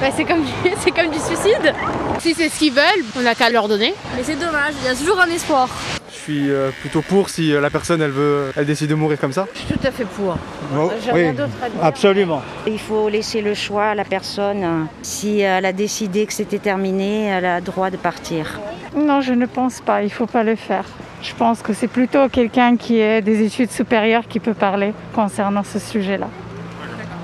Bah, c'est comme du suicide. Si c'est ce qu'ils veulent, on n'a qu'à leur donner. Mais c'est dommage, il y a toujours un espoir. Je suis plutôt pour si la personne elle décide de mourir comme ça. Je suis tout à fait pour. J'ai rien d'autre à dire. Absolument. Il faut laisser le choix à la personne. Si elle a décidé que c'était terminé, elle a le droit de partir. Non, je ne pense pas, il ne faut pas le faire. Je pense que c'est plutôt quelqu'un qui a des études supérieures qui peut parler concernant ce sujet-là.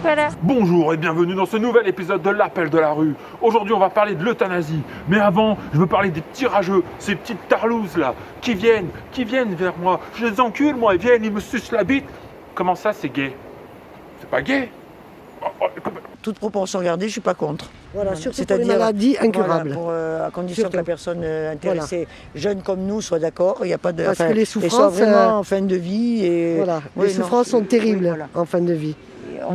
Voilà. Bonjour et bienvenue dans ce nouvel épisode de l'Appel de la rue. Aujourd'hui on va parler de l'euthanasie. Mais avant, je veux parler des petits rageux, ces petites tarlouses là, qui viennent vers moi. Je les encule moi, ils viennent, ils me sucent la bite. Comment ça c'est gay? C'est pas gay? Toute proportion gardée, je suis pas contre. Voilà, surtout pour les maladies incurables. Voilà, à condition que la personne intéressée, jeune comme nous, soit d'accord. Il n'y a pas de. Parce que les souffrances, soit vraiment en fin de vie. Et... Voilà, les souffrances sont terribles en fin de vie.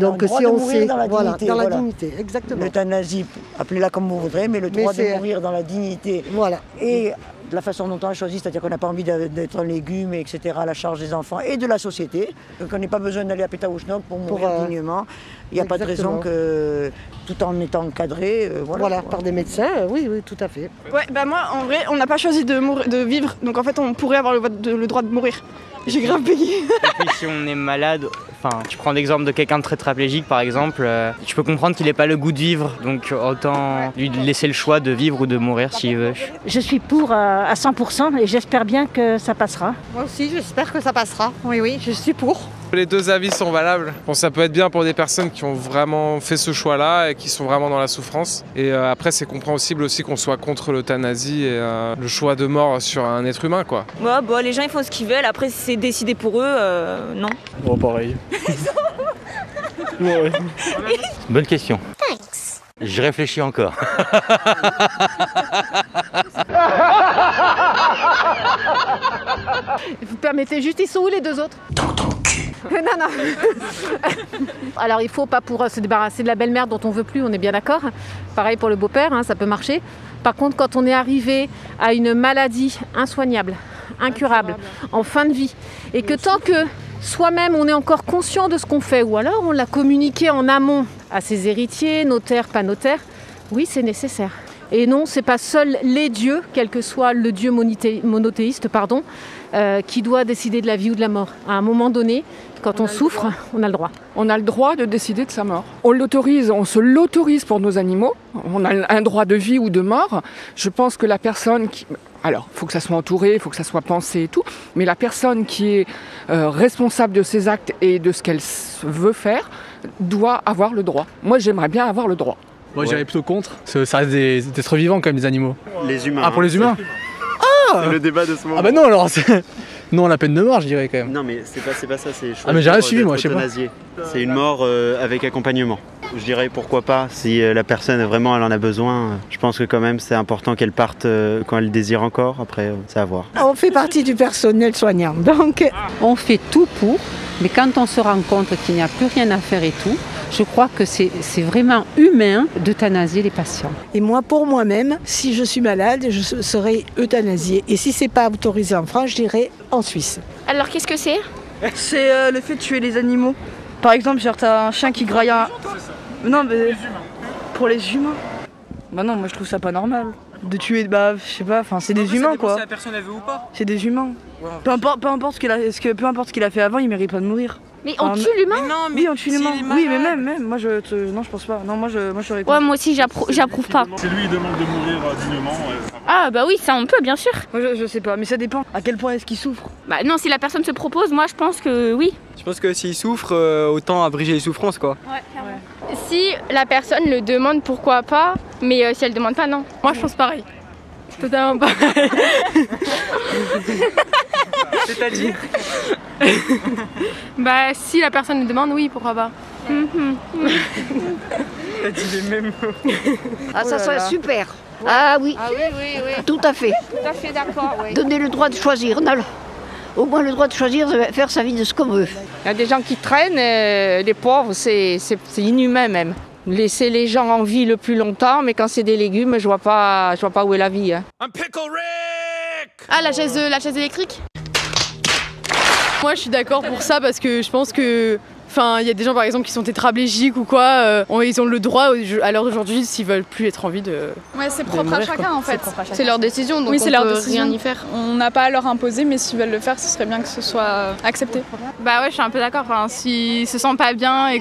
Donc si on sait, dans la dignité, exactement. L'euthanasie, appelez-la comme vous voudrez, mais le droit de mourir dans la dignité. Voilà. Et de la façon dont on a choisi, c'est-à-dire qu'on n'a pas envie d'être un légume, etc., à la charge des enfants et de la société, qu'on n'ait pas besoin d'aller à Pétaouchnok pour mourir dignement. Il n'y a pas de raison que, tout en étant encadré, voilà, par des médecins, oui, tout à fait. Ouais, bah moi, en vrai, on n'a pas choisi de vivre, donc en fait, on pourrait avoir le droit de mourir. J'ai grave payé. Et puis si on est malade, tu prends l'exemple de quelqu'un de très tétraplégique par exemple, tu peux comprendre qu'il n'ait pas le goût de vivre, donc autant lui laisser le choix de vivre ou de mourir s'il veut. Je suis pour à 100% et j'espère bien que ça passera. Moi aussi, j'espère que ça passera. Oui, je suis pour. Les deux avis sont valables. Bon, ça peut être bien pour des personnes qui ont vraiment fait ce choix-là et qui sont vraiment dans la souffrance. Et après, c'est compréhensible aussi qu'on soit contre l'euthanasie et le choix de mort sur un être humain, quoi. Ouais, bah, les gens ils font ce qu'ils veulent. Après, si c'est décidé pour eux, non. Bon, pareil. Ouais. Bonne question. Thanks. J'y réfléchis encore. Vous permettez juste, ils sont où les deux autres? Dans ton cul. Non. Alors il faut pas pour se débarrasser de la belle-mère dont on veut plus, on est bien d'accord. Pareil pour le beau-père, ça peut marcher. Par contre, quand on est arrivé à une maladie insoignable, incurable, en fin de vie, et que tant que soi-même on est encore conscient de ce qu'on fait, ou alors on l'a communiqué en amont à ses héritiers, notaires, pas notaires, oui c'est nécessaire. Et non, c'est pas seul les dieux, quel que soit le dieu monothéiste, qui doit décider de la vie ou de la mort. À un moment donné, quand on souffre, on a le droit. On a le droit de décider de sa mort. On se l'autorise pour nos animaux. On a un droit de vie ou de mort. Je pense que la personne qui... Alors, il faut que ça soit entouré, il faut que ça soit pensé et tout, mais la personne qui est responsable de ses actes et de ce qu'elle veut faire doit avoir le droit. Moi, j'aimerais bien avoir le droit. Moi, j'irais plutôt contre. Ça reste des êtres vivants quand même, les animaux. Les humains. Ah, pour les humains? C'est le débat de ce moment. Ah bah non, alors non, la peine de mort, je dirais quand même. Non, mais c'est pas ça, c'est... Ah mais j'ai rien suivi, moi, je sais pas. C'est une mort avec accompagnement. Je dirais pourquoi pas, si la personne vraiment elle en a besoin. Je pense que quand même c'est important qu'elle parte quand elle désire encore, après c'est à voir. On fait partie du personnel soignant, donc on fait tout pour, mais quand on se rend compte qu'il n'y a plus rien à faire et tout, je crois que c'est vraiment humain d'euthanasier les patients. Et moi, pour moi-même, si je suis malade, je serai euthanasiée. Et si c'est pas autorisé en France, j'irai en Suisse. Alors qu'est-ce que c'est? C'est le fait de tuer les animaux. Par exemple, genre t'as un chien qui graille un... Non mais... Pour les humains. Bah non, moi je trouve ça pas normal. De tuer, je sais pas, c'est des humains quoi. Si la personne elle veut ou pas. C'est des humains. Ouais, peu importe ce qu'il a fait avant, il mérite pas de mourir. Mais on tue l'humain? Oui, on tue l'humain. Oui, mais même, moi non, je pense pas. Non, moi je serais contre. Ouais, moi aussi j'approuve pas. Si lui il demande de mourir dignement. Ah bah oui, ça on peut bien sûr. Moi je sais pas, mais ça dépend. À quel point est-ce qu'il souffre? Bah non, si la personne se propose, moi je pense que oui. Je pense que s'il souffre, autant abréger les souffrances quoi. Ouais, clairement. Si la personne le demande, pourquoi pas, mais si elle demande pas, non. Moi je pense pareil. Totalement pareil. C'est-à-dire? Bah si la personne le demande, oui, pourquoi pas. T'as dit les mêmes mots. Ah ça serait super. Ah oui. Ah oui. Tout à fait. Tout à fait d'accord, oui. Donner le droit de choisir. On a au moins le droit de choisir, de faire sa vie de ce qu'on veut. Il y a des gens qui traînent, les pauvres, c'est inhumain même. Laisser les gens en vie le plus longtemps, mais quand c'est des légumes, je vois pas où est la vie. Hein. Ah, la chaise électrique? Moi, je suis d'accord pour ça parce que je pense que Enfin, il y a des gens par exemple qui sont tétraplégiques ou quoi, ils ont le droit à l'heure d'aujourd'hui s'ils veulent plus être en vie de. Ouais, c'est propre à chacun en fait. C'est leur décision, donc oui, on c'est leur peut décision. rien y faire. On n'a pas à leur imposer, mais s'ils veulent le faire, ce serait bien que ce soit accepté. Bah ouais, je suis un peu d'accord. Enfin, s'ils se sentent pas bien et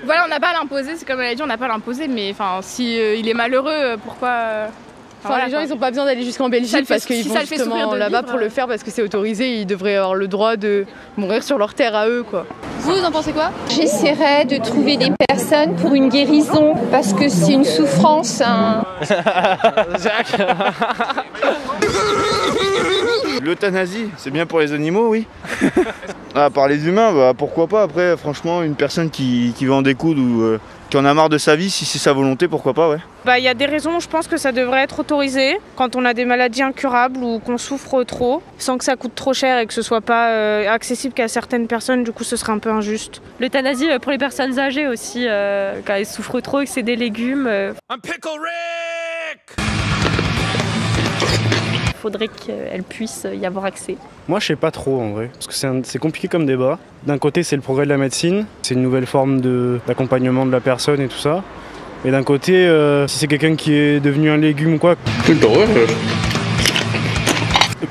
voilà, on n'a pas à l'imposer. C'est comme elle a dit, on n'a pas à l'imposer, mais enfin, si il est malheureux, pourquoi? Enfin, voilà, les gens, ils n'ont pas besoin d'aller jusqu'en Belgique parce qu'ils vont justement là-bas pour le faire parce que c'est autorisé. Ils devraient avoir le droit de mourir sur leur terre à eux, quoi. Vous en pensez quoi? J'essaierai de trouver des personnes pour une guérison parce que c'est une souffrance. L'euthanasie, c'est bien pour les animaux, oui. Par les humains, bah, pourquoi pas. Après, franchement, une personne qui veut en découdre ou qui en a marre de sa vie, si c'est sa volonté, pourquoi pas, ouais. Bah, y a des raisons, je pense que ça devrait être autorisé quand on a des maladies incurables ou qu'on souffre trop, sans que ça coûte trop cher et que ce soit pas accessible qu'à certaines personnes, du coup ce serait un peu injuste. L'euthanasie pour les personnes âgées aussi, quand elles souffrent trop et que c'est des légumes. Un pickle Rick! Il faudrait qu'elles puissent y avoir accès. Moi je sais pas trop en vrai, parce que c'est compliqué comme débat. D'un côté c'est le progrès de la médecine, c'est une nouvelle forme d'accompagnement de la personne et tout ça. Et d'un côté, si c'est quelqu'un qui est devenu un légume ou quoi,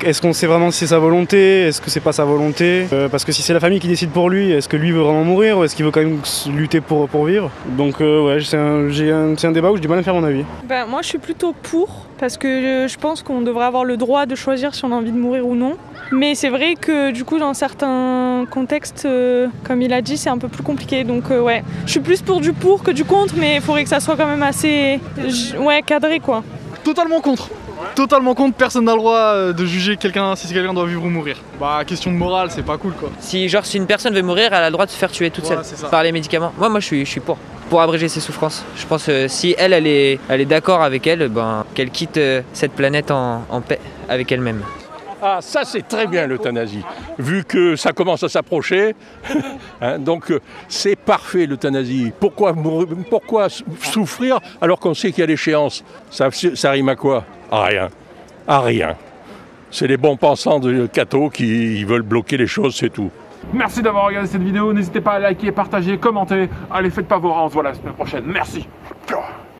est-ce qu'on sait vraiment si c'est sa volonté? Est-ce que c'est pas sa volonté? Parce que si c'est la famille qui décide pour lui, est-ce que lui veut vraiment mourir ou est-ce qu'il veut quand même lutter pour vivre? Donc ouais, c'est un débat où j'ai du mal à faire mon avis. Ben, moi je suis plutôt pour, parce que je pense qu'on devrait avoir le droit de choisir si on a envie de mourir ou non. Mais c'est vrai que du coup dans certains contextes, comme il a dit, c'est un peu plus compliqué. Donc ouais, je suis plus pour du pour que du contre, mais il faudrait que ça soit quand même assez cadré quoi. Totalement contre. Totalement contre, personne n'a le droit de juger quelqu'un si quelqu'un doit vivre ou mourir. Bah question de morale, c'est pas cool quoi. Si une personne veut mourir, elle a le droit de se faire tuer toute seule par les médicaments. Moi je suis pour abréger ses souffrances. Je pense que si elle est d'accord avec elle, qu'elle quitte cette planète en paix avec elle-même. Ah, ça c'est très bien l'euthanasie, vu que ça commence à s'approcher, hein, donc c'est parfait l'euthanasie. Pourquoi souffrir alors qu'on sait qu'il y a l'échéance? Ça rime à quoi? À rien. À rien. C'est les bons pensants de Cato qui veulent bloquer les choses, c'est tout. Merci d'avoir regardé cette vidéo, n'hésitez pas à liker, partager, commenter. Allez, faites pas vos rangs, on se voit la semaine prochaine. Merci.